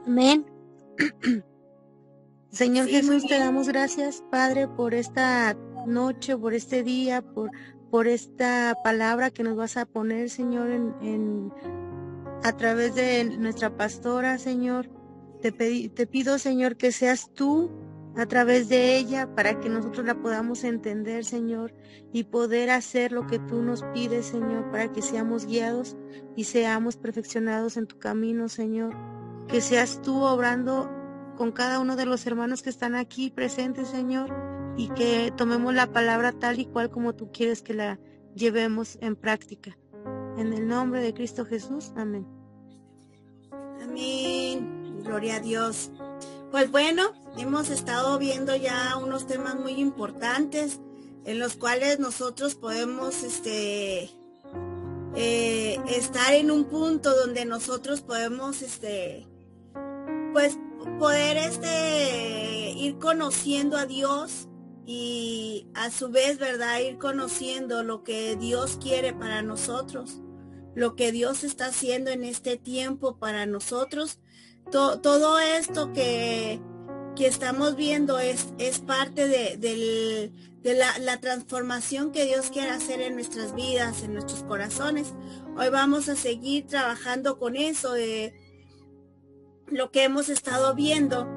Amén. Señor Sí, muy Jesús, te bien. damos gracias, Padre, por esta noche, por este día, por esta palabra que nos vas a poner, Señor, a través de nuestra pastora, Señor. Te pido, Señor, que seas tú a través de ella para que nosotros la podamos entender, Señor, y poder hacer lo que tú nos pides, Señor, para que seamos guiados y seamos perfeccionados en tu camino, Señor. Que seas tú obrando con cada uno de los hermanos que están aquí presentes, Señor, y que tomemos la palabra tal y cual como tú quieres que la llevemos en práctica. En el nombre de Cristo Jesús, amén. Amén. Gloria a Dios. Pues bueno, hemos estado viendo ya unos temas muy importantes en los cuales nosotros podemos estar en un punto donde nosotros podemos pues poder ir conociendo a Dios y a su vez, ¿verdad? Ir conociendo lo que Dios quiere para nosotros, lo que Dios está haciendo en este tiempo para nosotros. Todo esto que estamos viendo es parte de la transformación que Dios quiere hacer en nuestras vidas, en nuestros corazones. Hoy vamos a seguir trabajando con eso de lo que hemos estado viendo.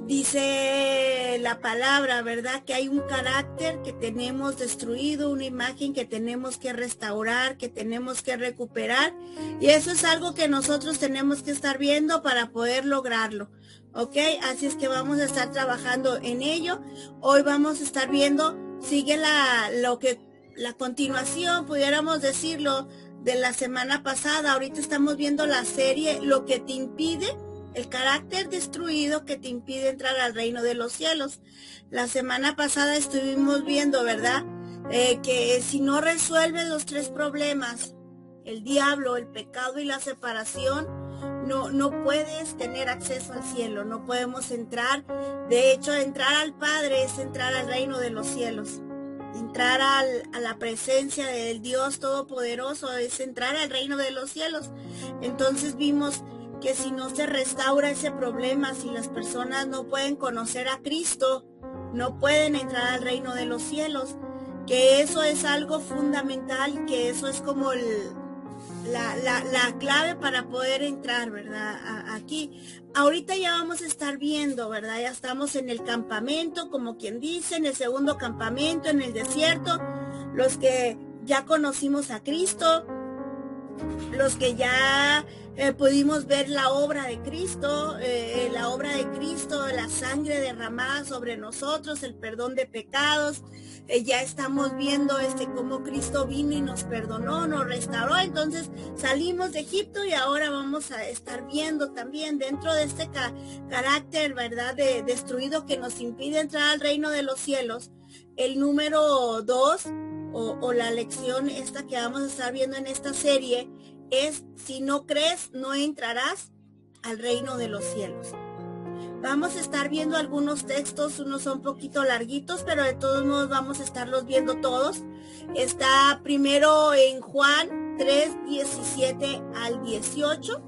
Dice la palabra, ¿verdad? Que hay un carácter que tenemos destruido, una imagen que tenemos que restaurar, que tenemos que recuperar. Y eso es algo que nosotros tenemos que estar viendo para poder lograrlo. ¿Ok? Así es que vamos a estar trabajando en ello. Hoy vamos a estar viendo, sigue la continuación, pudiéramos decirlo, de la semana pasada. Ahorita estamos viendo la serie Lo que te impide, el carácter destruido que te impide entrar al reino de los cielos. La semana pasada estuvimos viendo, ¿verdad? Que si no resuelves los 3 problemas, el diablo, el pecado y la separación, no puedes tener acceso al cielo, no podemos entrar. De hecho, entrar al Padre es entrar al reino de los cielos. Entrar a la presencia del Dios Todopoderoso es entrar al reino de los cielos. Entonces vimos que si no se restaura ese problema, si las personas no pueden conocer a Cristo, no pueden entrar al reino de los cielos, que eso es algo fundamental, que eso es como la clave para poder entrar, ¿verdad? Aquí. Ahorita ya vamos a estar viendo, ¿verdad? Ya estamos en el campamento, como quien dice, en el segundo campamento, en el desierto, los que ya conocimos a Cristo, los que ya pudimos ver la obra de Cristo, la sangre derramada sobre nosotros, el perdón de pecados. Ya estamos viendo cómo Cristo vino y nos perdonó, nos restauró. Entonces salimos de Egipto y ahora vamos a estar viendo también dentro de este carácter, ¿verdad?, destruido que nos impide entrar al reino de los cielos. El número 2 o la lección esta que vamos a estar viendo en esta serie es: si no crees, no entrarás al reino de los cielos. Vamos a estar viendo algunos textos, unos son un poquito larguitos, pero de todos modos vamos a estarlos viendo todos. Está primero en Juan 3, 17 al 18.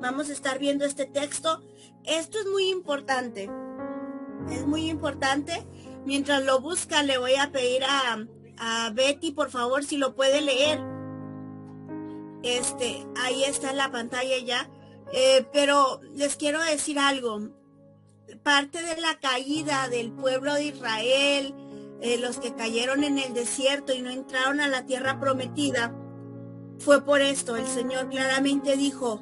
Vamos a estar viendo este texto. Esto es muy importante. Es muy importante. Mientras lo busca, le voy a pedir a Betty, por favor, si lo puede leer. Ahí está en la pantalla ya. Pero les quiero decir algo. Parte de la caída del pueblo de Israel, los que cayeron en el desierto y no entraron a la tierra prometida, fue por esto. El Señor claramente dijo: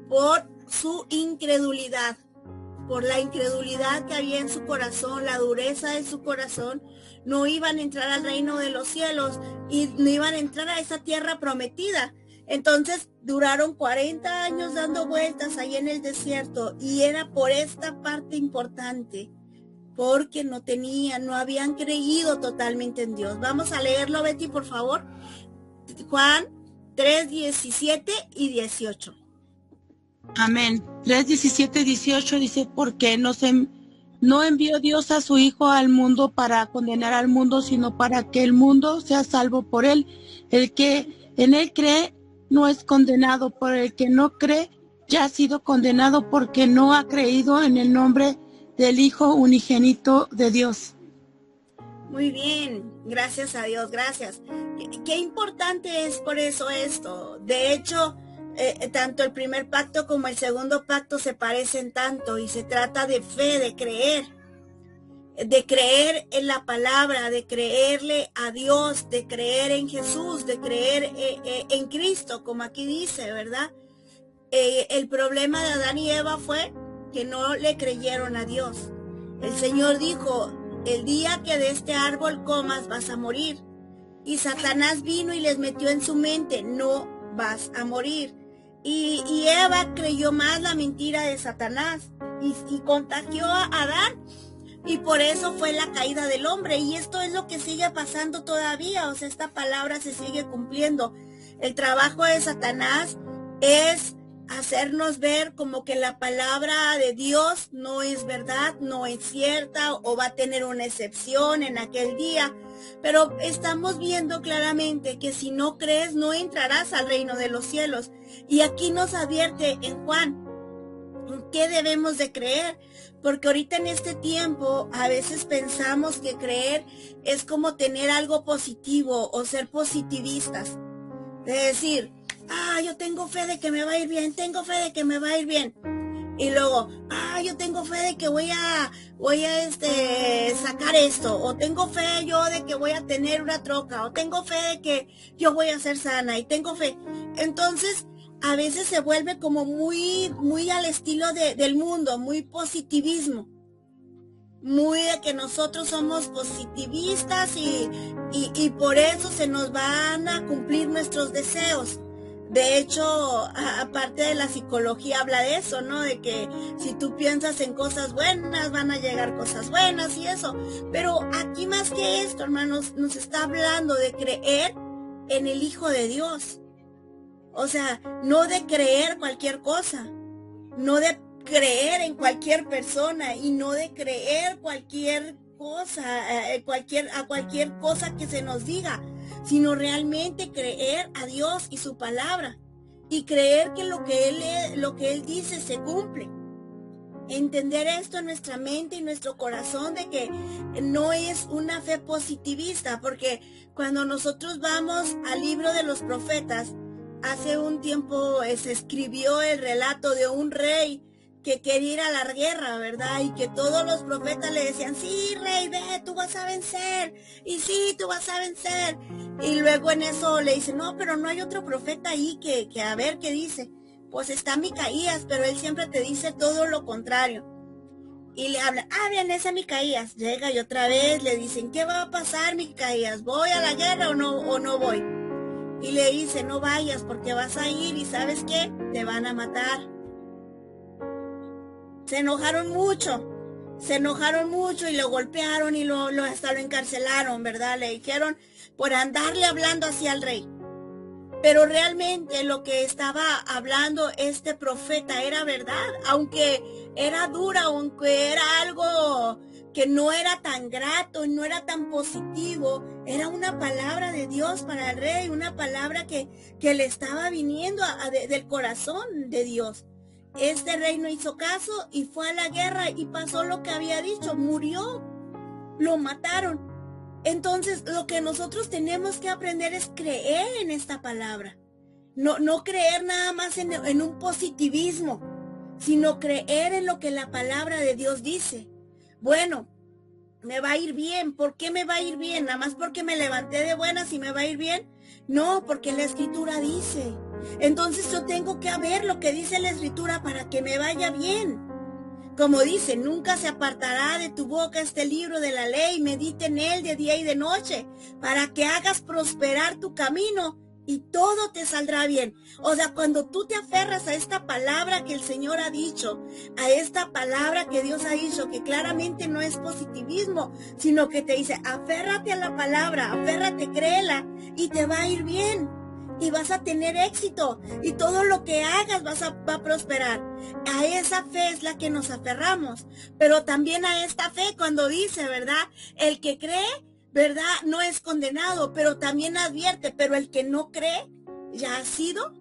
por su incredulidad, por la incredulidad que había en su corazón, la dureza de su corazón, no iban a entrar al reino de los cielos y no iban a entrar a esa tierra prometida. Entonces duraron 40 años dando vueltas ahí en el desierto, y era por esta parte importante, porque no habían creído totalmente en Dios. Vamos a leerlo, Betty, por favor. Juan 3, 17 y 18. Amén. 3, 17, 18 dice: porque no envió Dios a su Hijo al mundo para condenar al mundo, sino para que el mundo sea salvo por él. El que en él cree no es condenado, pero el que no cree ya ha sido condenado porque no ha creído en el nombre del Hijo unigénito de Dios. Muy bien, gracias a Dios, gracias. Qué importante es por eso esto. De hecho, tanto el primer pacto como el segundo pacto se parecen tanto y se trata de fe, de creer en la palabra, de creerle a Dios, de creer en Jesús, de creer en Cristo, como aquí dice, ¿verdad? El problema de Adán y Eva fue que no le creyeron a Dios. El Señor dijo, el día que de este árbol comas vas a morir. Y Satanás vino y les metió en su mente, no vas a morir. Y Eva creyó más la mentira de Satanás y contagió a Adán. Y por eso fue la caída del hombre. Y esto es lo que sigue pasando todavía. O sea, esta palabra se sigue cumpliendo. El trabajo de Satanás es hacernos ver como que la palabra de Dios no es verdad, no es cierta o va a tener una excepción en aquel día. Pero estamos viendo claramente que si no crees no entrarás al reino de los cielos. Y aquí nos advierte en Juan qué debemos de creer. Porque ahorita en este tiempo a veces pensamos que creer es como tener algo positivo o ser positivistas. De decir, yo tengo fe de que me va a ir bien, tengo fe de que me va a ir bien. Y luego, yo tengo fe de que voy a sacar esto, o tengo fe yo de que voy a tener una troca, o tengo fe de que yo voy a ser sana, y tengo fe. Entonces, a veces se vuelve como muy al estilo del mundo, muy positivismo. Muy de que nosotros somos positivistas y por eso se nos van a cumplir nuestros deseos. De hecho, aparte de la psicología habla de eso, ¿no? De que si tú piensas en cosas buenas, van a llegar cosas buenas y eso. Pero aquí más que esto, hermanos, nos está hablando de creer en el Hijo de Dios. O sea, no de creer cualquier cosa, no de creer en cualquier persona y no de creer cualquier cosa, a cualquier cosa que se nos diga, sino realmente creer a Dios y su palabra y creer que lo que Él dice se cumple. Entender esto en nuestra mente y nuestro corazón de que no es una fe positivista, porque cuando nosotros vamos al libro de los profetas, hace un tiempo se escribió el relato de un rey que quería ir a la guerra, ¿verdad? Y que todos los profetas le decían, sí, rey, ve, tú vas a vencer, y sí, tú vas a vencer. Y luego en eso le dicen, no, pero no hay otro profeta ahí que a ver qué dice. Pues está Micaías, pero él siempre te dice todo lo contrario. Y le hablan, bien, ese Micaías. Llega y otra vez le dicen, ¿qué va a pasar, Micaías? ¿Voy a la guerra o no voy? Y le dice, no vayas porque vas a ir y ¿sabes qué? Te van a matar. Se enojaron mucho y lo golpearon y hasta lo encarcelaron, ¿verdad? Le dijeron por andarle hablando así al rey. Pero realmente lo que estaba hablando este profeta era verdad, aunque era dura, aunque era algo que no era tan grato y no era tan positivo, era una palabra de Dios para el rey, una palabra que le estaba viniendo del corazón de Dios. Este rey no hizo caso y fue a la guerra y pasó lo que había dicho, murió, lo mataron. Entonces lo que nosotros tenemos que aprender es creer en esta palabra, no creer nada más en un positivismo, sino creer en lo que la palabra de Dios dice. Bueno, me va a ir bien. ¿Por qué me va a ir bien? ¿Nada más porque me levanté de buenas y me va a ir bien? No, porque la Escritura dice. Entonces yo tengo que ver lo que dice la Escritura para que me vaya bien. Como dice, nunca se apartará de tu boca este libro de la ley, medita en él de día y de noche, para que hagas prosperar tu camino y todo te saldrá bien. O sea, cuando tú te aferras a esta palabra que el Señor ha dicho, a esta palabra que Dios ha dicho, que claramente no es positivismo, sino que te dice, aférrate a la palabra, aférrate, créela y te va a ir bien. Y vas a tener éxito y todo lo que hagas va a prosperar. A esa fe es la que nos aferramos, pero también a esta fe cuando dice, ¿verdad? El que cree, ¿verdad? No es condenado, pero también advierte, pero el que no cree ya ha sido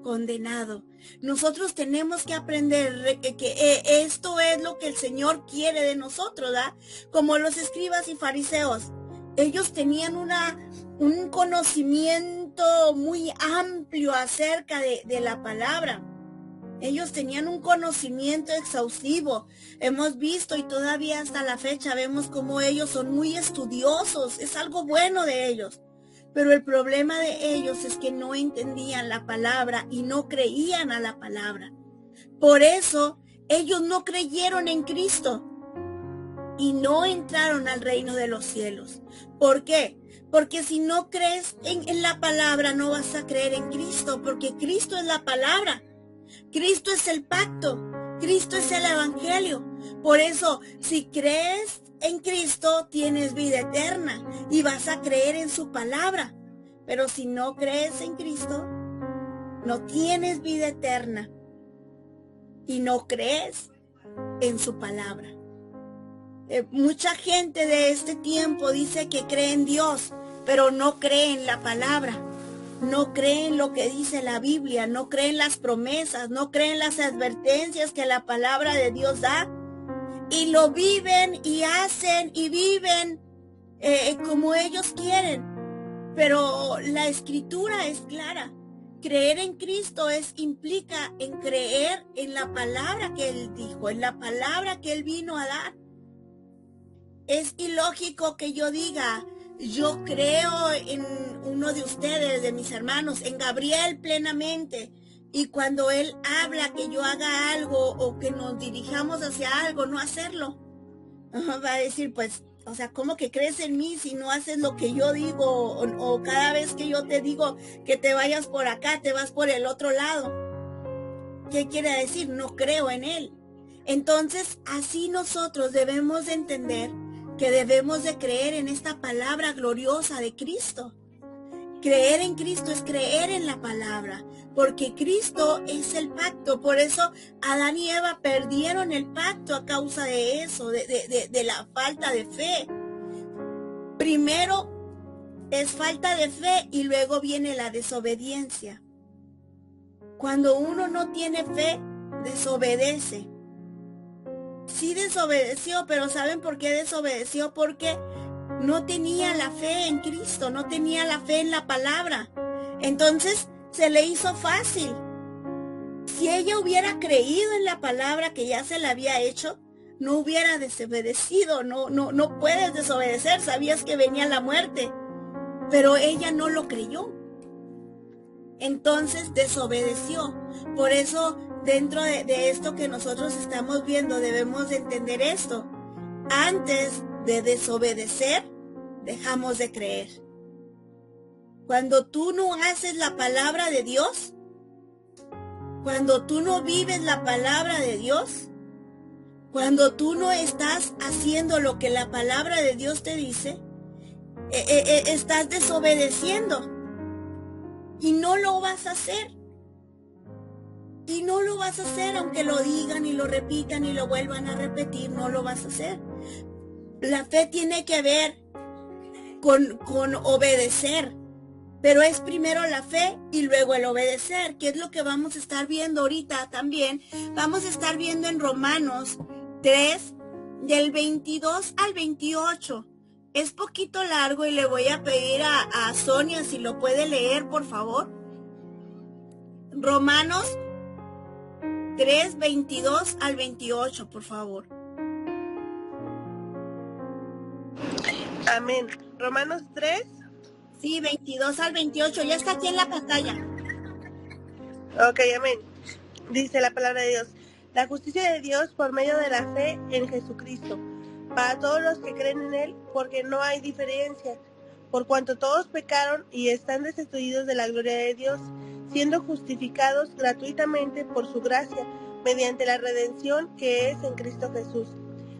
condenado. Nosotros tenemos que aprender que esto es lo que el Señor quiere de nosotros, ¿verdad? Como los escribas y fariseos. Ellos tenían un conocimiento muy amplio acerca de la palabra. Ellos tenían un conocimiento exhaustivo. Hemos visto y todavía hasta la fecha vemos cómo ellos son muy estudiosos. Es algo bueno de ellos. Pero el problema de ellos es que no entendían la palabra y no creían a la palabra. Por eso ellos no creyeron en Cristo y no entraron al reino de los cielos. ¿Por qué? Porque si no crees en la palabra, no vas a creer en Cristo, porque Cristo es la palabra. Cristo es el pacto, Cristo es el evangelio. Por eso, si crees en Cristo, tienes vida eterna y vas a creer en su palabra. Pero si no crees en Cristo, no tienes vida eterna y no crees en su palabra. Mucha gente de este tiempo dice que cree en Dios, pero no cree en la palabra. No creen lo que dice la Biblia, no creen las promesas, no creen las advertencias que la palabra de Dios da. Y lo viven y hacen y viven como ellos quieren. Pero la escritura es clara. Creer en Cristo implica en creer en la palabra que Él dijo, en la palabra que Él vino a dar. Es ilógico que yo diga, yo creo en uno de ustedes, de mis hermanos, en Gabriel plenamente. Y cuando él habla que yo haga algo o que nos dirijamos hacia algo, no hacerlo. Va a decir, pues, o sea, ¿cómo que crees en mí si no haces lo que yo digo? O cada vez que yo te digo que te vayas por acá, te vas por el otro lado. ¿Qué quiere decir? No creo en él. Entonces, así nosotros debemos de entender que debemos de creer en esta palabra gloriosa de Cristo. Creer en Cristo es creer en la palabra, porque Cristo es el pacto. Por eso Adán y Eva perdieron el pacto a causa de eso, de la falta de fe. Primero es falta de fe y luego viene la desobediencia. Cuando uno no tiene fe, desobedece. Sí desobedeció, pero ¿saben por qué desobedeció? Porque no tenía la fe en Cristo, no tenía la fe en la palabra. Entonces se le hizo fácil. Si ella hubiera creído en la palabra que ya se le había hecho, no hubiera desobedecido. No puedes desobedecer, sabías que venía la muerte, pero ella no lo creyó. Entonces desobedeció. Por eso dentro de esto que nosotros estamos viendo debemos de entender esto. Antes de desobedecer, dejamos de creer. Cuando tú no haces la palabra de Dios, cuando tú no vives la palabra de Dios, cuando tú no estás haciendo lo que la palabra de Dios te dice, estás desobedeciendo y no lo vas a hacer. Y no lo vas a hacer aunque lo digan y lo repitan y lo vuelvan a repetir, no lo vas a hacer. La fe tiene que ver con obedecer, pero es primero la fe y luego el obedecer, que es lo que vamos a estar viendo ahorita también. Vamos a estar viendo en Romanos 3, del 22 al 28. Es poquito largo y le voy a pedir a Sonia si lo puede leer, por favor. Romanos 3, 22 al 28, por favor. Amén. Romanos 3. Sí, 22 al 28. Ya está aquí en la pantalla. Ok, amén. Dice la palabra de Dios. La justicia de Dios por medio de la fe en Jesucristo, para todos los que creen en Él, porque no hay diferencia, por cuanto todos pecaron y están destituidos de la gloria de Dios, siendo justificados gratuitamente por su gracia, mediante la redención que es en Cristo Jesús,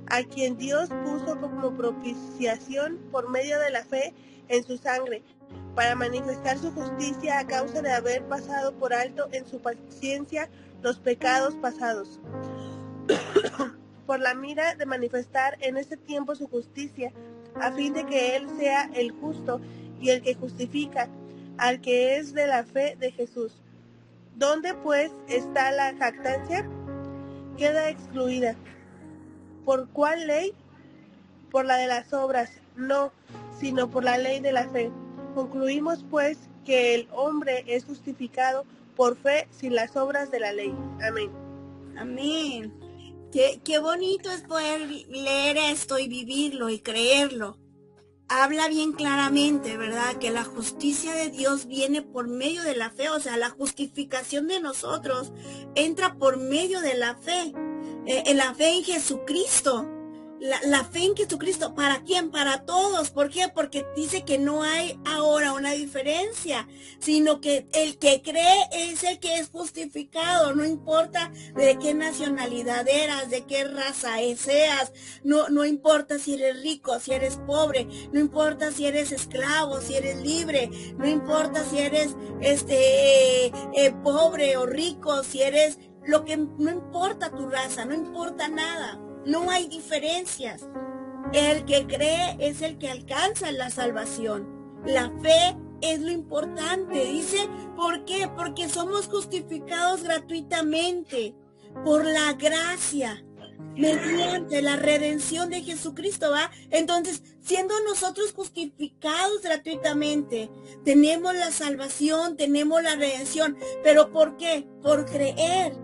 a quien Dios puso como propiciación por medio de la fe en su sangre, para manifestar su justicia a causa de haber pasado por alto en su paciencia los pecados pasados, por la mira de manifestar en este tiempo su justicia, a fin de que Él sea el justo y el que justifica al que es de la fe de Jesús. ¿Dónde pues está la jactancia? Queda excluida. ¿Por cuál ley? Por la de las obras, no, sino por la ley de la fe. Concluimos pues que el hombre es justificado por fe sin las obras de la ley. Amén. Amén. Qué bonito es poder leer esto y vivirlo y creerlo. Habla bien claramente, ¿verdad? Que la justicia de Dios viene por medio de la fe, o sea, la justificación de nosotros entra por medio de la fe, la fe en Jesucristo. La fe en Jesucristo, ¿para quién? Para todos. ¿Por qué? Porque dice que no hay ahora una diferencia, sino que el que cree es el que es justificado. No importa de qué nacionalidad eras, de qué raza seas, no importa si eres rico, si eres pobre, no importa si eres esclavo, si eres libre, no importa si eres pobre o rico, si eres no importa tu raza, no importa nada. No hay diferencias. El que cree es el que alcanza la salvación. La fe es lo importante. Dice, ¿por qué? Porque somos justificados gratuitamente por la gracia, mediante la redención de Jesucristo, ¿va? Entonces, siendo nosotros justificados gratuitamente, tenemos la salvación, tenemos la redención. ¿Pero por qué? Por creer.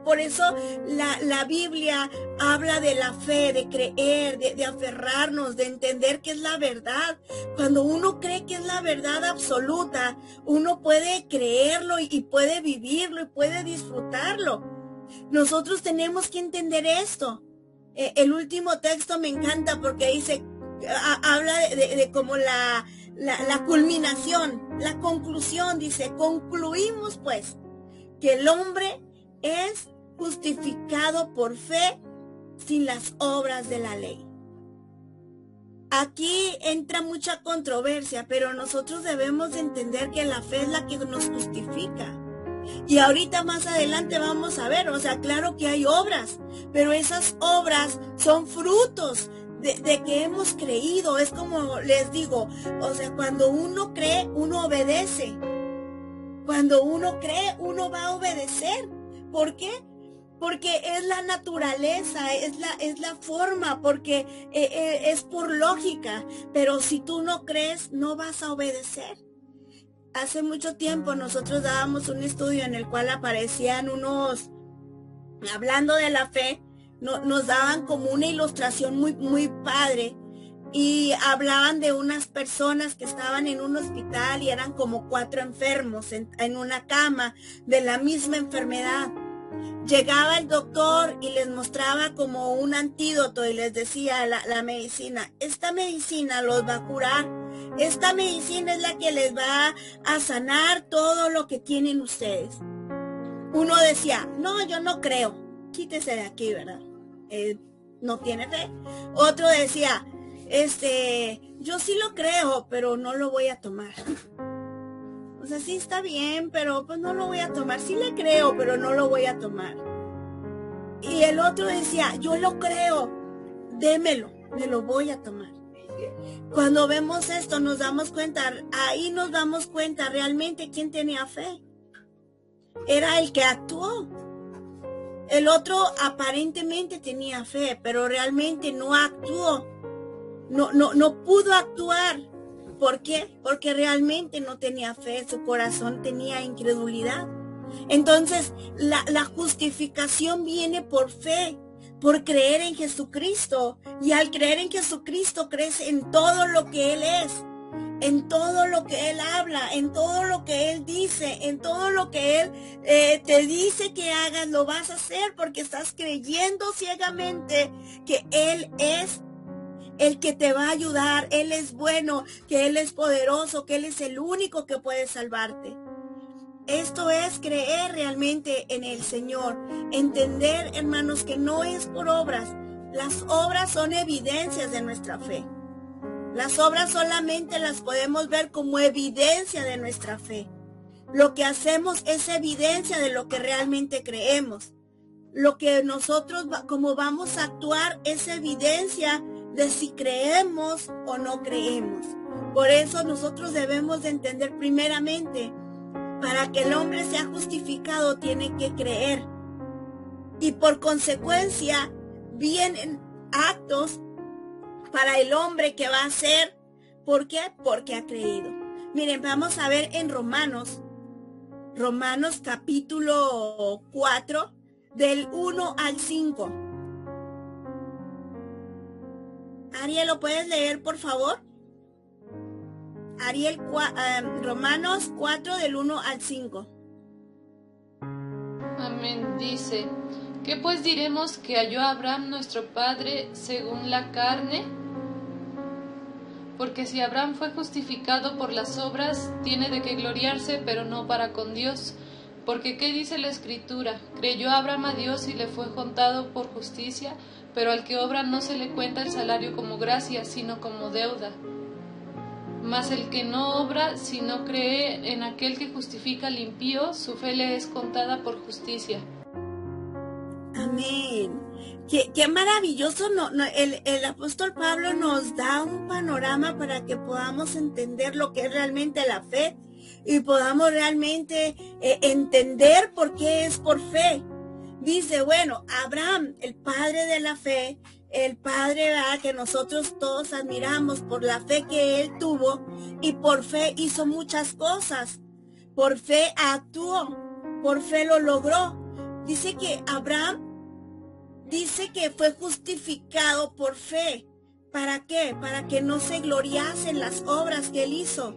Por eso la Biblia habla de la fe, de creer, de aferrarnos, de entender que es la verdad. Cuando uno cree que es la verdad absoluta, uno puede creerlo y puede vivirlo y puede disfrutarlo. Nosotros tenemos que entender esto. El último texto me encanta porque dice, habla de como la culminación, la conclusión. Dice, concluimos pues que el hombre es justificado por fe sin las obras de la ley. Aquí entra mucha controversia, pero nosotros debemos de entender que la fe es la que nos justifica. Y ahorita más adelante vamos a ver, o sea, claro que hay obras, pero esas obras son frutos de que hemos creído. Es como les digo, o sea, cuando uno cree, uno obedece. Cuando uno cree, uno va a obedecer. ¿Por qué? Porque es la naturaleza, es la forma, porque es por lógica. Pero si tú no crees, no vas a obedecer. Hace mucho tiempo nosotros dábamos un estudio en el cual aparecían unos, hablando de la fe, nos daban como una ilustración muy, muy padre. Y hablaban de unas personas que estaban en un hospital y eran como 4 enfermos en una cama de la misma enfermedad. Llegaba el doctor y les mostraba como un antídoto y les decía la medicina, esta medicina los va a curar, esta medicina es la que les va a sanar todo lo que tienen ustedes. Uno decía, no, yo no creo, quítese de aquí, ¿verdad? No tiene fe. Otro decía, yo sí lo creo, pero no lo voy a tomar. O sea, sí está bien, pero pues no lo voy a tomar. Sí le creo, pero no lo voy a tomar. Y el otro decía, yo lo creo, démelo, me lo voy a tomar. Cuando vemos esto nos damos cuenta, ahí nos damos cuenta realmente quién tenía fe. Era el que actuó. El otro aparentemente tenía fe, pero realmente no actuó. No pudo actuar. ¿Por qué? Porque realmente no tenía fe, su corazón tenía incredulidad. Entonces, la justificación viene por fe, por creer en Jesucristo. Y al creer en Jesucristo, crees en todo lo que Él es, en todo lo que Él habla, en todo lo que Él dice, en todo lo que Él te dice que hagas, lo vas a hacer porque estás creyendo ciegamente que Él es el que te va a ayudar, Él es bueno, que Él es poderoso, que Él es el único que puede salvarte. Esto es creer realmente en el Señor. Entender, hermanos, que no es por obras. Las obras son evidencias de nuestra fe. Las obras solamente las podemos ver como evidencia de nuestra fe. Lo que hacemos es evidencia de lo que realmente creemos. Lo que nosotros, como vamos a actuar, es evidencia de si creemos o no creemos. Por eso nosotros debemos de entender primeramente, para que el hombre sea justificado tiene que creer. Y por consecuencia vienen actos para el hombre que va a hacer. ¿Por qué? Porque ha creído. Miren, vamos a ver en Romanos capítulo 4, del 1 al 5. Ariel, ¿lo puedes leer, por favor? Ariel, Romanos 4, del 1 al 5. Amén. Dice, ¿qué pues diremos que halló Abraham nuestro padre según la carne? Porque si Abraham fue justificado por las obras, tiene de qué gloriarse, pero no para con Dios. Porque ¿qué dice la Escritura? Creyó Abraham a Dios y le fue contado por justicia, pero al que obra no se le cuenta el salario como gracia, sino como deuda. Mas el que no obra, si no cree en aquel que justifica al impío, su fe le es contada por justicia. Amén. Qué maravilloso. El apóstol Pablo nos da un panorama para que podamos entender lo que es realmente la fe y podamos realmente entender por qué es por fe. Dice, bueno, Abraham, el padre de la fe, el padre, ¿verdad?, que nosotros todos admiramos por la fe que él tuvo, y por fe hizo muchas cosas, por fe actuó, por fe lo logró. Dice que Abraham, dice que fue justificado por fe. ¿Para qué? Para que no se gloriase en las obras que él hizo,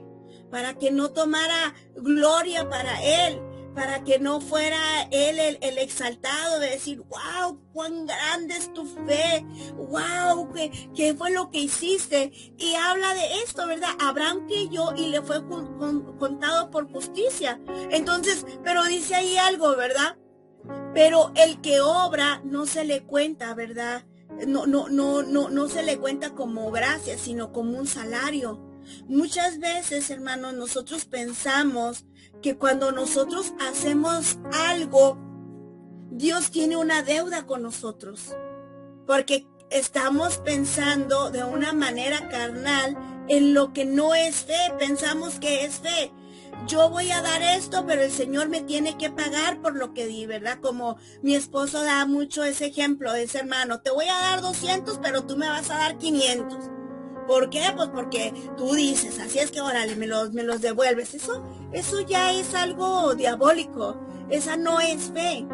para que no tomara gloria para él, para que no fuera él el exaltado de decir, wow, cuán grande es tu fe, wow, ¿qué fue lo que hiciste? Y habla de esto, ¿verdad? Abraham creyó y le fue contado por justicia. Entonces, pero dice ahí algo, ¿verdad? Pero el que obra no se le cuenta, ¿verdad? No se le cuenta como gracia, sino como un salario. Muchas veces, hermanos, nosotros pensamos que cuando nosotros hacemos algo, Dios tiene una deuda con nosotros, porque estamos pensando de una manera carnal en lo que no es fe. Pensamos que es fe. Yo voy a dar esto, pero el Señor me tiene que pagar por lo que di, ¿verdad? Como mi esposo da mucho ese ejemplo, ese hermano, te voy a dar 200, pero tú me vas a dar 500. ¿Por qué? Pues porque tú dices, así es que órale, me los devuelves. Eso ya es algo diabólico. Esa no es fe.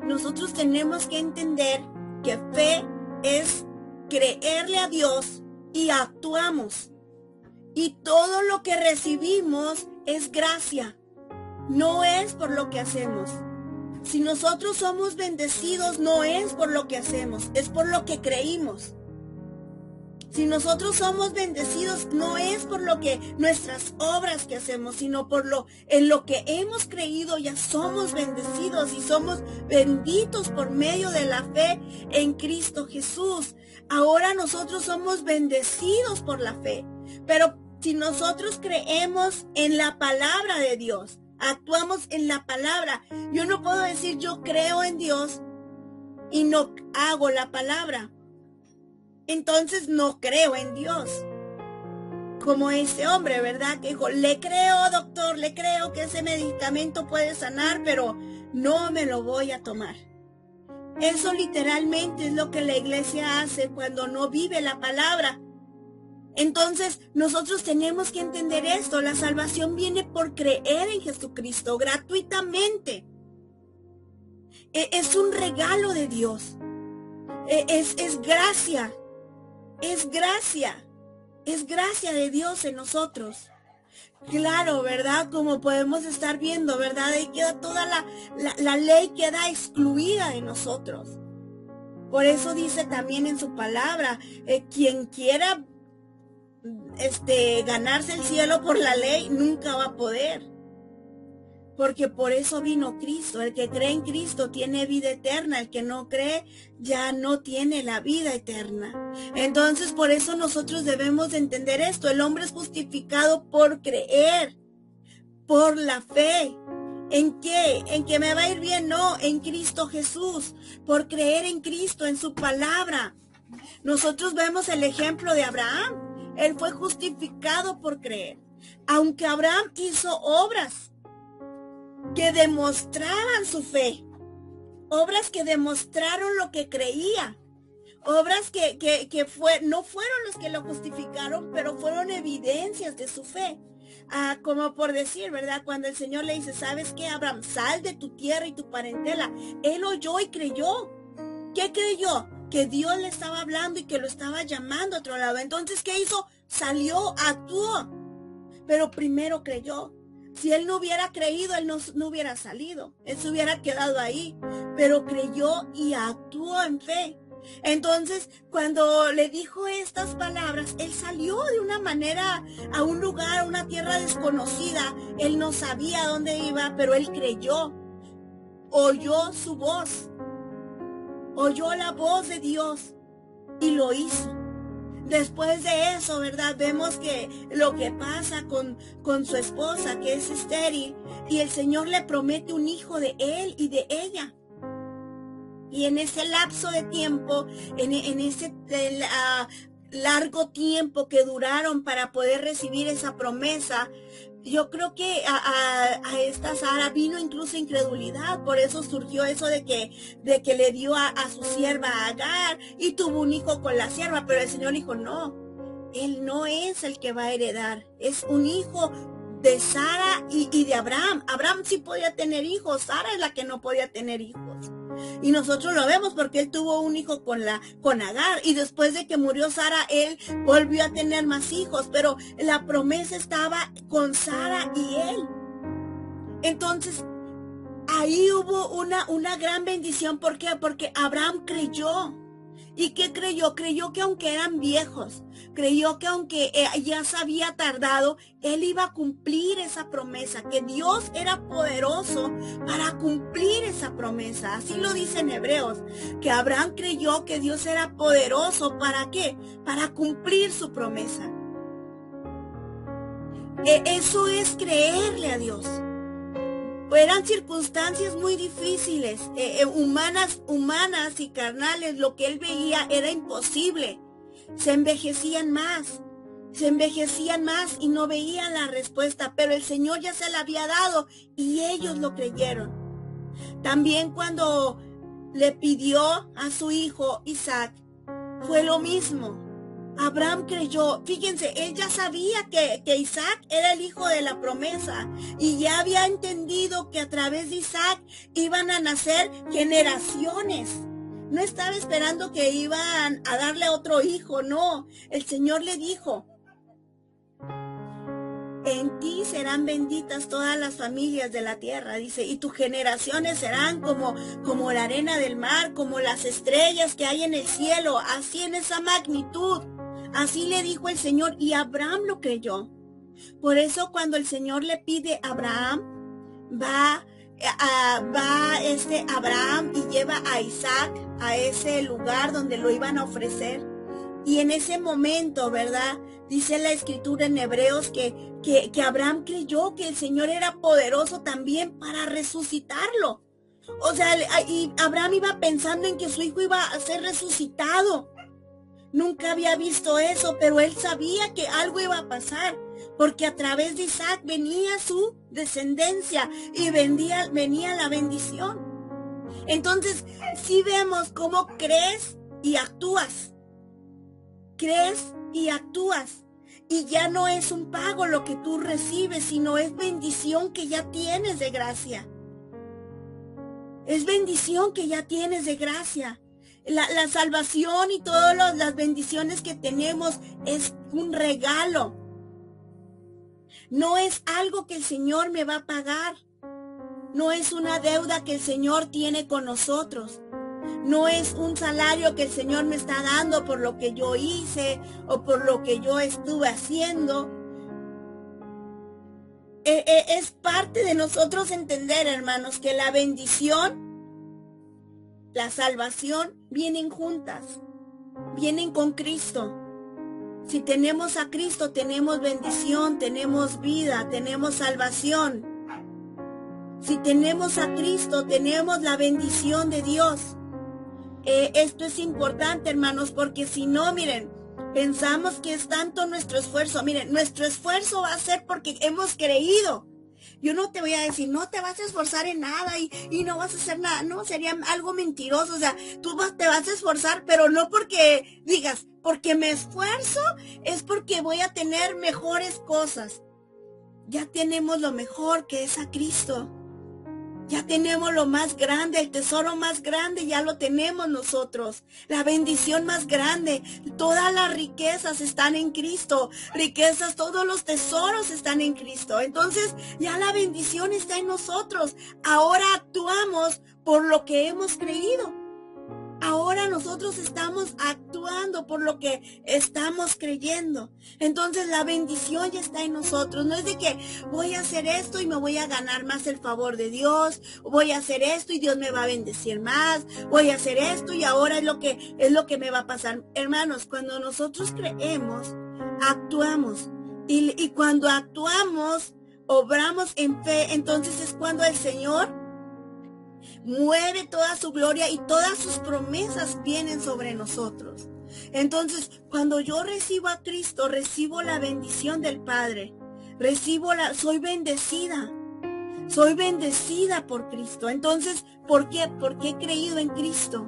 Nosotros tenemos que entender que fe es creerle a Dios y actuamos. Y todo lo que recibimos es gracia. No es por lo que hacemos. Si nosotros somos bendecidos, no es por lo que hacemos, es por lo que creímos. Si nosotros somos bendecidos, no es por lo que nuestras obras que hacemos, sino en lo que hemos creído. Ya somos bendecidos y somos benditos por medio de la fe en Cristo Jesús. Ahora nosotros somos bendecidos por la fe. Pero si nosotros creemos en la palabra de Dios, actuamos en la palabra. Yo no puedo decir yo creo en Dios y no hago la palabra. Entonces no creo en Dios. Como ese hombre, ¿verdad? Que dijo, le creo, doctor, le creo que ese medicamento puede sanar, pero no me lo voy a tomar. Eso literalmente es lo que la iglesia hace cuando no vive la palabra. Entonces nosotros tenemos que entender esto. La salvación viene por creer en Jesucristo gratuitamente. Es un regalo de Dios. Es gracia. Es gracia. Es gracia de Dios en nosotros. Claro, ¿verdad? Como podemos estar viendo, ¿verdad? Ahí queda toda la ley queda excluida de nosotros. Por eso dice también en su palabra, quien quiera ganarse el cielo por la ley, nunca va a poder. Porque por eso vino Cristo. El que cree en Cristo tiene vida eterna. El que no cree ya no tiene la vida eterna. Entonces por eso nosotros debemos de entender esto. El hombre es justificado por creer, por la fe. ¿En qué? ¿En que me va a ir bien? No, en Cristo Jesús. Por creer en Cristo, en su palabra. Nosotros vemos el ejemplo de Abraham. Él fue justificado por creer. Aunque Abraham hizo obras, que demostraban su fe, obras que demostraron lo que creía, obras que no fueron los que lo justificaron, pero fueron evidencias de su fe. Como por decir, ¿verdad? Cuando el Señor le dice, ¿sabes qué, Abraham? Sal de tu tierra y tu parentela. Él oyó y creyó. ¿Qué creyó? Que Dios le estaba hablando y que lo estaba llamando a otro lado. Entonces, ¿qué hizo? Salió, actuó. Pero primero creyó. Si él no hubiera creído, él no hubiera salido. Él se hubiera quedado ahí. Pero creyó y actuó en fe. Entonces, cuando le dijo estas palabras, él salió de una manera a un lugar, a una tierra desconocida. Él no sabía dónde iba, pero él creyó. Oyó su voz. Oyó la voz de Dios y lo hizo. Después de eso, ¿verdad? Vemos que lo que pasa con su esposa, que es estéril, y el Señor le promete un hijo de él y de ella. Y en ese lapso de tiempo, en ese largo tiempo que duraron para poder recibir esa promesa, yo creo que a esta Sara vino incluso incredulidad. Por eso surgió eso de que le dio a su sierva Agar y tuvo un hijo con la sierva. Pero el Señor dijo, no, él no es el que va a heredar. Es un hijo de Sara y de Abraham. Abraham sí podía tener hijos, Sara es la que no podía tener hijos. Y nosotros lo vemos porque él tuvo un hijo con Agar, y después de que murió Sara, él volvió a tener más hijos, pero la promesa estaba con Sara y él. Entonces, ahí hubo una gran bendición. ¿Por qué? Porque Abraham creyó. ¿Y qué creyó? Creyó que aunque eran viejos, creyó que aunque ya se había tardado, él iba a cumplir esa promesa, que Dios era poderoso para cumplir esa promesa. Así lo dice en Hebreos, que Abraham creyó que Dios era poderoso. ¿Para qué? Para cumplir su promesa. Eso es creerle a Dios. Eran circunstancias muy difíciles, humanas y carnales. Lo que él veía era imposible. Se envejecían más y no veían la respuesta, pero el Señor ya se la había dado y ellos lo creyeron. También cuando le pidió a su hijo Isaac, fue lo mismo. Abraham creyó. Fíjense, él ya sabía que Isaac era el hijo de la promesa y ya había entendido que a través de Isaac iban a nacer generaciones. No estaba esperando que iban a darle otro hijo, no. El Señor le dijo, en ti serán benditas todas las familias de la tierra, dice, y tus generaciones serán como la arena del mar, como las estrellas que hay en el cielo, así en esa magnitud. Así le dijo el Señor y Abraham lo creyó. Por eso cuando el Señor le pide a Abraham, va Abraham y lleva a Isaac a ese lugar donde lo iban a ofrecer. Y en ese momento, ¿verdad? Dice la escritura en Hebreos que Abraham creyó que el Señor era poderoso también para resucitarlo. O sea, y Abraham iba pensando en que su hijo iba a ser resucitado. Nunca había visto eso, pero él sabía que algo iba a pasar, porque a través de Isaac venía su descendencia y venía la bendición. Entonces, sí vemos cómo crees y actúas. Crees y actúas. Y ya no es un pago lo que tú recibes, sino es bendición que ya tienes de gracia. Es bendición que ya tienes de gracia. La salvación y todas las bendiciones que tenemos es un regalo. No es algo que el Señor me va a pagar. No es una deuda que el Señor tiene con nosotros. No es un salario que el Señor me está dando por lo que yo hice o por lo que yo estuve haciendo. Es parte de nosotros entender, hermanos, que la bendición, la salvación vienen juntas, vienen con Cristo. Si tenemos a Cristo, tenemos bendición, tenemos vida, tenemos salvación. Si tenemos a Cristo, tenemos la bendición de Dios. Esto es importante, hermanos, porque si no, miren, pensamos que es tanto nuestro esfuerzo. Miren, nuestro esfuerzo va a ser porque hemos creído. Yo no te voy a decir, no te vas a esforzar en nada y no vas a hacer nada. No, sería algo mentiroso. O sea, te vas a esforzar, pero no porque digas, porque me esfuerzo, es porque voy a tener mejores cosas. Ya tenemos lo mejor, que es a Cristo. Ya tenemos lo más grande, el tesoro más grande, ya lo tenemos nosotros. La bendición más grande. Todas las riquezas están en Cristo. Riquezas, todos los tesoros están en Cristo. Entonces, ya la bendición está en nosotros. Ahora actuamos por lo que hemos creído. Ahora nosotros estamos actuando por lo que estamos creyendo. Entonces la bendición ya está en nosotros. No es de que voy a hacer esto y me voy a ganar más el favor de Dios. Voy a hacer esto y Dios me va a bendecir más. Voy a hacer esto y ahora es lo que me va a pasar. Hermanos, cuando nosotros creemos, actuamos. Y cuando actuamos, obramos en fe, entonces es cuando el Señor mueve toda su gloria y todas sus promesas vienen sobre nosotros. Entonces, cuando yo recibo a Cristo, recibo la bendición del Padre. Soy bendecida. Soy bendecida por Cristo. Entonces, ¿por qué? Porque he creído en Cristo.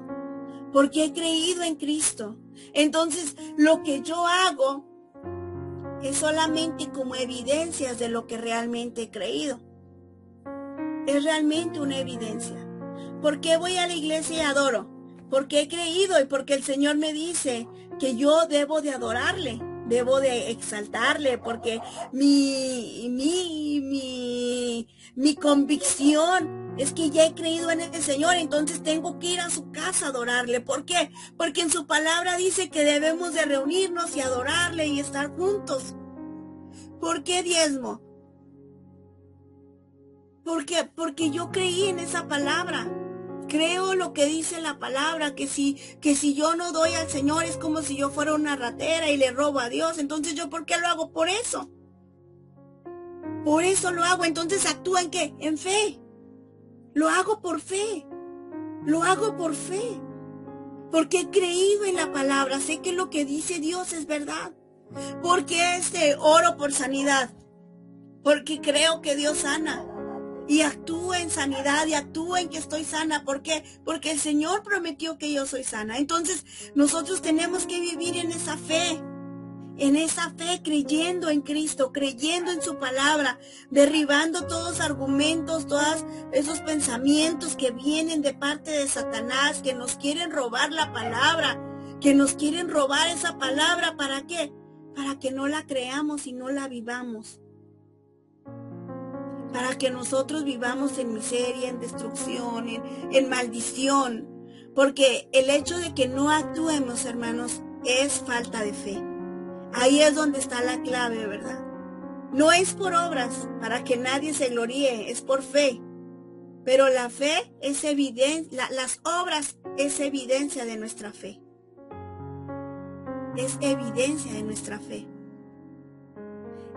Porque he creído en Cristo. Entonces, lo que yo hago es solamente como evidencias de lo que realmente he creído. Es realmente una evidencia. ¿Por qué voy a la iglesia y adoro? Porque he creído y porque el Señor me dice que yo debo de adorarle, debo de exaltarle, porque mi convicción es que ya he creído en el Señor, entonces tengo que ir a su casa a adorarle. ¿Por qué? Porque en su palabra dice que debemos de reunirnos y adorarle y estar juntos. ¿Por qué diezmo? Porque yo creí en esa palabra. Creo lo que dice la palabra, que si yo no doy al Señor es como si yo fuera una ratera y le robo a Dios. Entonces, ¿yo por qué lo hago? Por eso. Por eso lo hago. Entonces, ¿actúa en qué? En fe. Lo hago por fe. Lo hago por fe. Porque he creído en la palabra. Sé que lo que dice Dios es verdad. Porque oro por sanidad. Porque creo que Dios sana. Y actúo en sanidad y actúo en que estoy sana. ¿Por qué? Porque el Señor prometió que yo soy sana. Entonces, nosotros tenemos que vivir en esa fe, creyendo en Cristo, creyendo en su palabra, derribando todos los argumentos, todos esos pensamientos que vienen de parte de Satanás, que nos quieren robar la palabra, que nos quieren robar esa palabra. ¿Para qué? Para que no la creamos y no la vivamos. Para que nosotros vivamos en miseria, en destrucción, en maldición. Porque el hecho de que no actuemos, hermanos, es falta de fe. Ahí es donde está la clave, ¿verdad? No es por obras, para que nadie se gloríe, es por fe. Pero la fe es evidencia, las obras es evidencia de nuestra fe. Es evidencia de nuestra fe.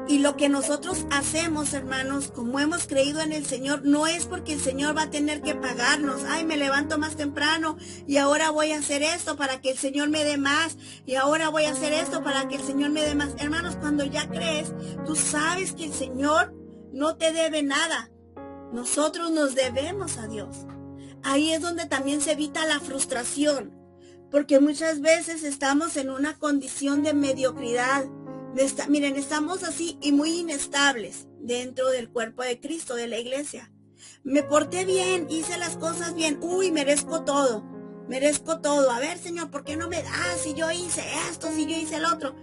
Y lo que nosotros hacemos, hermanos, como hemos creído en el Señor, no es porque el Señor va a tener que pagarnos. Ay, me levanto más temprano y ahora voy a hacer esto para que el Señor me dé más. Y ahora voy a hacer esto para que el Señor me dé más. Hermanos, cuando ya crees, tú sabes que el Señor no te debe nada. Nosotros nos debemos a Dios. Ahí es donde también se evita la frustración. Porque muchas veces estamos en una condición de mediocridad. Miren, estamos así y muy inestables dentro del cuerpo de Cristo, de la iglesia. Me porté bien, hice las cosas bien. Uy, merezco todo. A ver, Señor, ¿por qué no me das si yo hice esto, si yo hice el otro?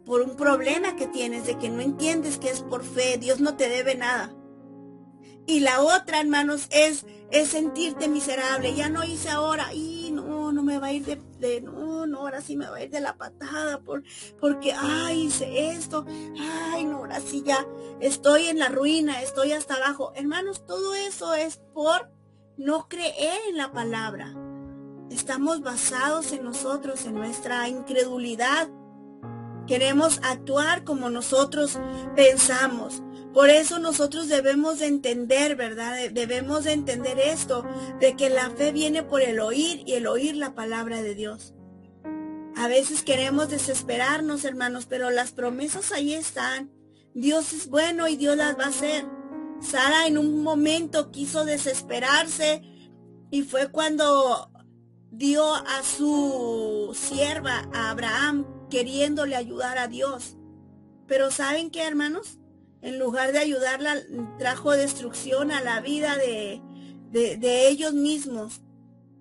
Por un problema que tienes de que no entiendes que es por fe. Dios no te debe nada. Y la otra, hermanos, es sentirte miserable. Ya no hice ahora. Y no me va a ir ahora sí me va a ir de la patada porque, hice esto. No, ahora sí ya estoy en la ruina, estoy hasta abajo. Hermanos, todo eso es por no creer en la palabra. Estamos basados en nosotros, en nuestra incredulidad. Queremos actuar como nosotros pensamos. Por eso nosotros debemos de entender, ¿verdad? Debemos de entender esto, de que la fe viene por el oír y el oír la palabra de Dios. A veces queremos desesperarnos, hermanos, pero las promesas ahí están. Dios es bueno y Dios las va a hacer. Sara en un momento quiso desesperarse y fue cuando dio a su sierva, a Abraham, queriéndole ayudar a Dios. Pero ¿saben qué, hermanos? En lugar de ayudarla, trajo destrucción a la vida de ellos mismos.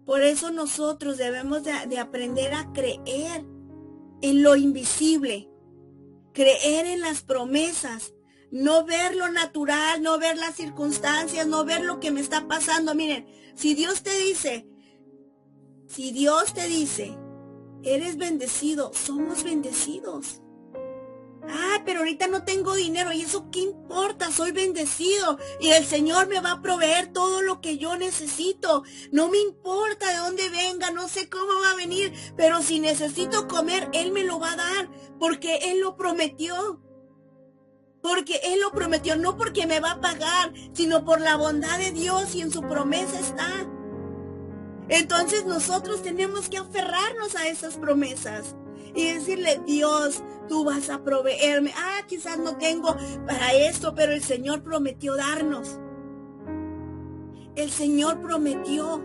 Por eso nosotros debemos de aprender a creer en lo invisible, creer en las promesas, no ver lo natural, no ver las circunstancias, no ver lo que me está pasando. Miren, si Dios te dice, eres bendecido, somos bendecidos. Pero ahorita no tengo dinero, ¿y eso qué importa? Soy bendecido y el Señor me va a proveer todo lo que yo necesito. No me importa de dónde venga, no sé cómo va a venir, pero si necesito comer, Él me lo va a dar, porque Él lo prometió. Porque Él lo prometió, no porque me va a pagar, sino por la bondad de Dios, y en su promesa está. Entonces nosotros tenemos que aferrarnos a esas promesas y decirle: Dios, tú vas a proveerme. Quizás no tengo para esto, pero el Señor prometió darnos. El Señor prometió.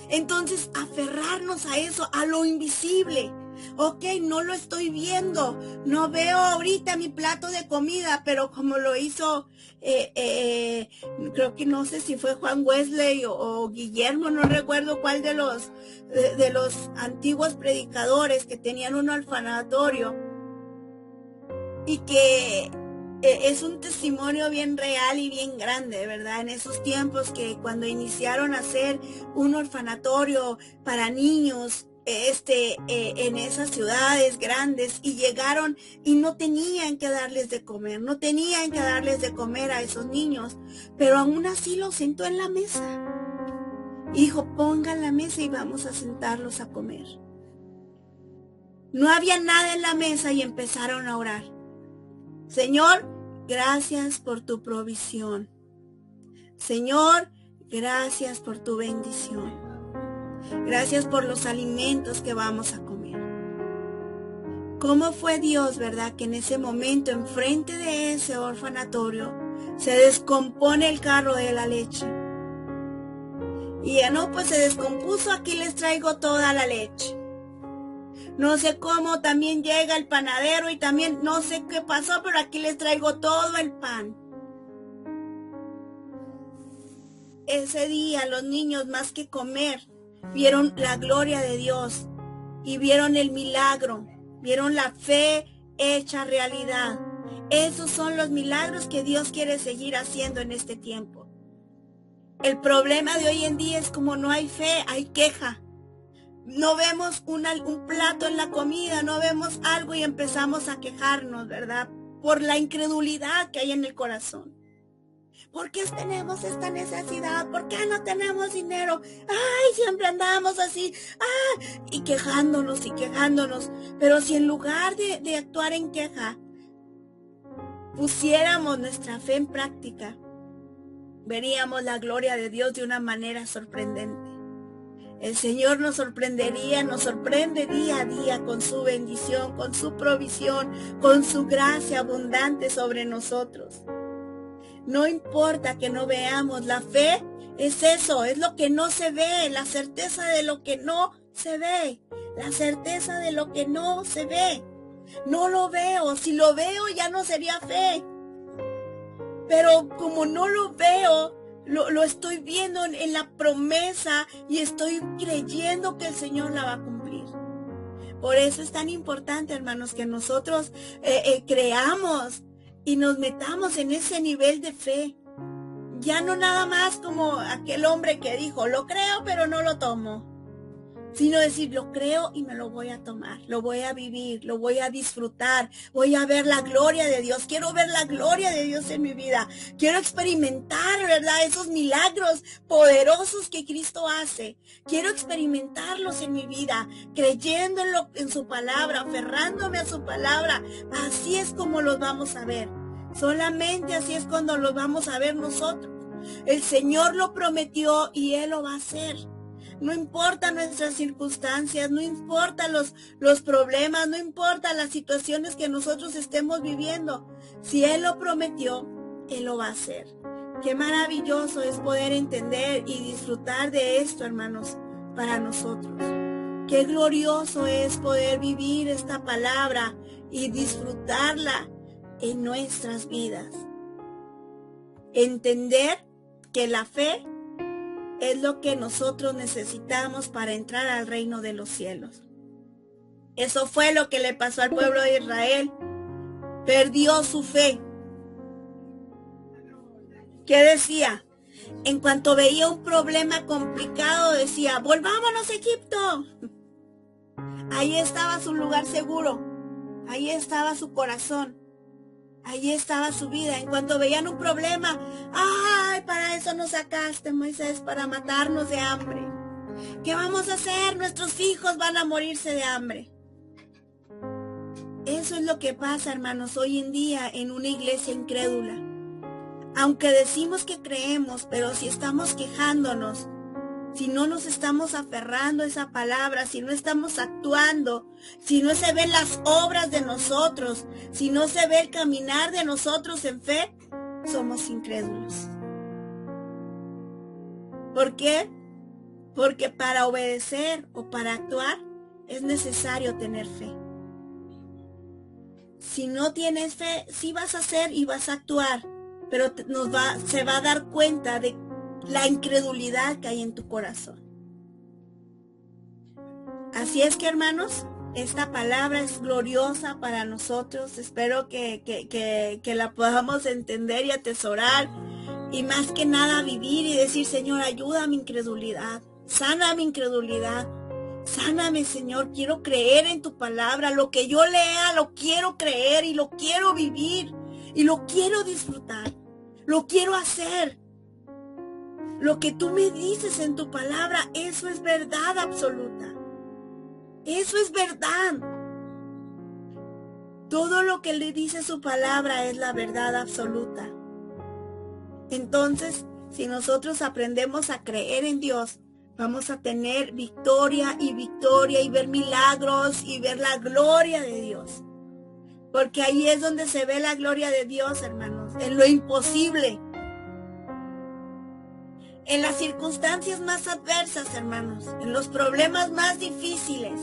Entonces, aferrarnos a eso, a lo invisible. Ok, no lo estoy viendo, no veo ahorita mi plato de comida, pero como lo hizo, creo que no sé si fue Juan Wesley o Guillermo, no recuerdo cuál de los antiguos predicadores que tenían un orfanatorio, y que es un testimonio bien real y bien grande, ¿verdad? En esos tiempos, que cuando iniciaron a hacer un orfanatorio para niños, en esas ciudades grandes, y llegaron y no tenían que darles de comer, a esos niños, pero aún así los sentó en la mesa. Hijo, pongan la mesa y vamos a sentarlos a comer. No había nada en la mesa y empezaron a orar. Señor, gracias por tu provisión. Señor, gracias por tu bendición. Gracias por los alimentos que vamos a comer. ¿Cómo fue Dios, verdad? Que en ese momento, enfrente de ese orfanatorio, se descompone el carro de la leche. Y ya no, pues se descompuso, aquí les traigo toda la leche. No sé cómo también llega el panadero y también no sé qué pasó, pero aquí les traigo todo el pan. Ese día los niños, más que comer, vieron la gloria de Dios y vieron el milagro, vieron la fe hecha realidad. Esos son los milagros que Dios quiere seguir haciendo en este tiempo. El problema de hoy en día es, como no hay fe, hay queja. No vemos un plato en la comida, no vemos algo y empezamos a quejarnos, ¿verdad? Por la incredulidad que hay en el corazón. ¿Por qué tenemos esta necesidad? ¿Por qué no tenemos dinero? Siempre andamos así, y quejándonos. Pero si en lugar de actuar en queja, pusiéramos nuestra fe en práctica, veríamos la gloria de Dios de una manera sorprendente. El Señor nos sorprende día a día con su bendición, con su provisión, con su gracia abundante sobre nosotros. No importa que no veamos, la fe es eso, es lo que no se ve, la certeza de lo que no se ve, No lo veo, si lo veo ya no sería fe. Pero como no lo veo, lo estoy viendo en la promesa y estoy creyendo que el Señor la va a cumplir. Por eso es tan importante, hermanos, que nosotros creamos y nos metamos en ese nivel de fe. Ya no nada más como aquel hombre que dijo: lo creo pero no lo tomo. Sino decir: lo creo y me lo voy a tomar, lo voy a vivir, lo voy a disfrutar, voy a ver la gloria de Dios. Quiero ver la gloria de Dios en mi vida. Quiero experimentar, ¿verdad?, esos milagros poderosos que Cristo hace. Quiero experimentarlos en mi vida, creyendo en su palabra, aferrándome a su palabra. Así es como los vamos a ver. Solamente así es cuando los vamos a ver nosotros. El Señor lo prometió y Él lo va a hacer. No importa nuestras circunstancias, no importa los problemas, no importa las situaciones que nosotros estemos viviendo. Si Él lo prometió, Él lo va a hacer. Qué maravilloso es poder entender y disfrutar de esto, hermanos, para nosotros. Qué glorioso es poder vivir esta palabra y disfrutarla en nuestras vidas. Entender que la fe es lo que nosotros necesitamos para entrar al reino de los cielos. Eso fue lo que le pasó al pueblo de Israel. Perdió su fe. ¿Qué decía? En cuanto veía un problema complicado, decía, volvámonos a Egipto. Ahí estaba su lugar seguro. Ahí estaba su corazón. Ahí estaba su vida. En cuanto veían un problema, ¡ay, para eso nos sacaste, Moisés, para matarnos de hambre! ¿Qué vamos a hacer? Nuestros hijos van a morirse de hambre. Eso es lo que pasa, hermanos, hoy en día en una iglesia incrédula. Aunque decimos que creemos, pero si estamos quejándonos, si no nos estamos aferrando a esa palabra, si no estamos actuando, si no se ven las obras de nosotros, si no se ve el caminar de nosotros en fe, somos incrédulos. ¿Por qué? Porque para obedecer o para actuar es necesario tener fe. Si no tienes fe, sí vas a hacer y vas a actuar, pero se va a dar cuenta de la incredulidad que hay en tu corazón. Así es que, hermanos, esta palabra es gloriosa para nosotros. Espero que la podamos entender y atesorar, y más que nada vivir y decir, Señor, ayuda a mi incredulidad, sana mi incredulidad, sáname, Señor, quiero creer en tu palabra, lo que yo lea lo quiero creer y lo quiero vivir y lo quiero disfrutar, lo quiero hacer. Lo que tú me dices en tu palabra, eso es verdad absoluta. Eso es verdad. Todo lo que le dice su palabra es la verdad absoluta. Entonces, si nosotros aprendemos a creer en Dios, vamos a tener victoria y ver milagros y ver la gloria de Dios. Porque ahí es donde se ve la gloria de Dios, hermanos, en lo imposible. En las circunstancias más adversas, hermanos, en los problemas más difíciles.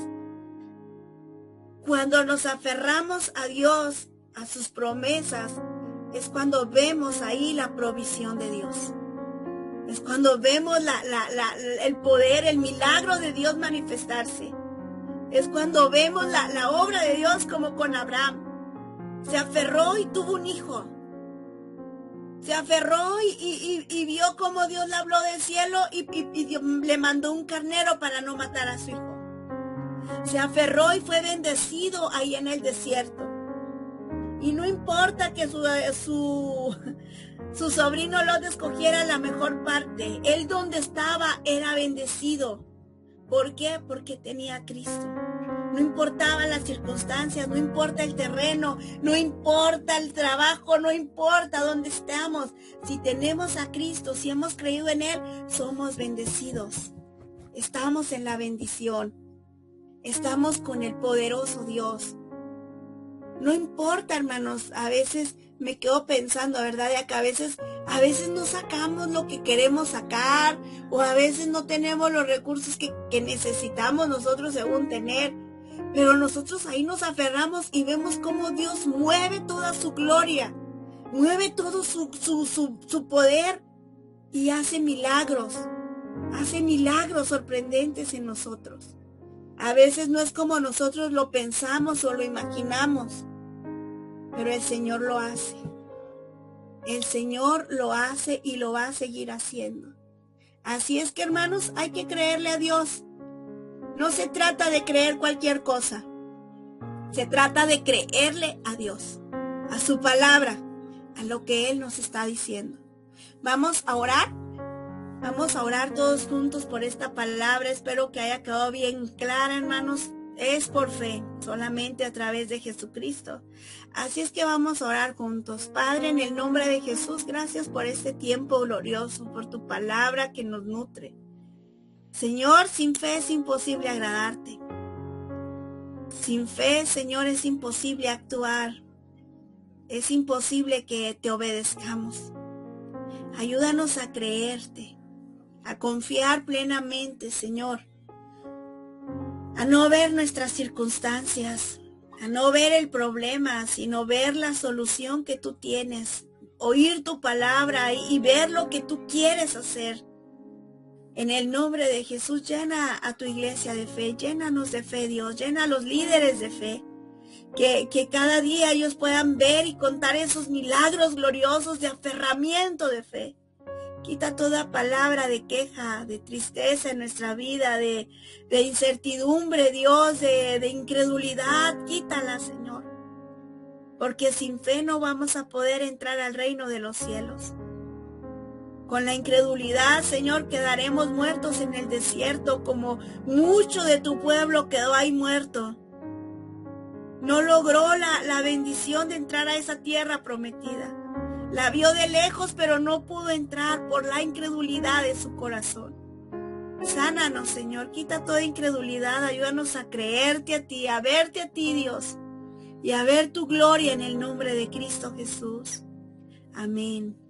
Cuando nos aferramos a Dios, a sus promesas, es cuando vemos ahí la provisión de Dios. Es cuando vemos el poder, el milagro de Dios manifestarse. Es cuando vemos la obra de Dios, como con Abraham. Se aferró y tuvo un hijo. Se aferró y vio cómo Dios le habló del cielo y Dios le mandó un carnero para no matar a su hijo. Se aferró y fue bendecido ahí en el desierto. Y no importa que su sobrino Lot escogiera la mejor parte. Él donde estaba era bendecido. ¿Por qué? Porque tenía a Cristo. No importaban las circunstancias, no importa el terreno, no importa el trabajo, no importa dónde estamos. Si tenemos a Cristo, si hemos creído en Él, somos bendecidos. Estamos en la bendición. Estamos con el poderoso Dios. No importa, hermanos, a veces me quedo pensando, ¿verdad? Ya que a veces no sacamos lo que queremos sacar, o a veces no tenemos los recursos que necesitamos nosotros según tener. Pero nosotros ahí nos aferramos y vemos cómo Dios mueve toda su gloria, mueve todo su poder y hace milagros sorprendentes en nosotros. A veces no es como nosotros lo pensamos o lo imaginamos, pero el Señor lo hace. El Señor lo hace y lo va a seguir haciendo. Así es que, hermanos, hay que creerle a Dios. No se trata de creer cualquier cosa. Se trata de creerle a Dios, a su palabra, a lo que Él nos está diciendo. Vamos a orar. Vamos a orar todos juntos por esta palabra. Espero que haya quedado bien clara, hermanos. Es por fe, solamente a través de Jesucristo. Así es que vamos a orar juntos. Padre, en el nombre de Jesús, gracias por este tiempo glorioso, por tu palabra que nos nutre. Señor, sin fe es imposible agradarte. Sin fe, Señor, es imposible actuar. Es imposible que te obedezcamos. Ayúdanos a creerte, a confiar plenamente, Señor, a no ver nuestras circunstancias, a no ver el problema, sino ver la solución que tú tienes, oír tu palabra y ver lo que tú quieres hacer. En el nombre de Jesús, llena a tu iglesia de fe, llénanos de fe, Dios, llena a los líderes de fe, que cada día ellos puedan ver y contar esos milagros gloriosos de aferramiento de fe. Quita toda palabra de queja, de tristeza en nuestra vida, de incertidumbre, Dios, de incredulidad. Quítala, Señor. Porque sin fe no vamos a poder entrar al reino de los cielos. Con la incredulidad, Señor, quedaremos muertos en el desierto, como mucho de tu pueblo quedó ahí muerto. No logró la bendición de entrar a esa tierra prometida. La vio de lejos, pero no pudo entrar por la incredulidad de su corazón. Sánanos, Señor, quita toda incredulidad, ayúdanos a creerte a ti, a verte a ti, Dios, y a ver tu gloria en el nombre de Cristo Jesús. Amén.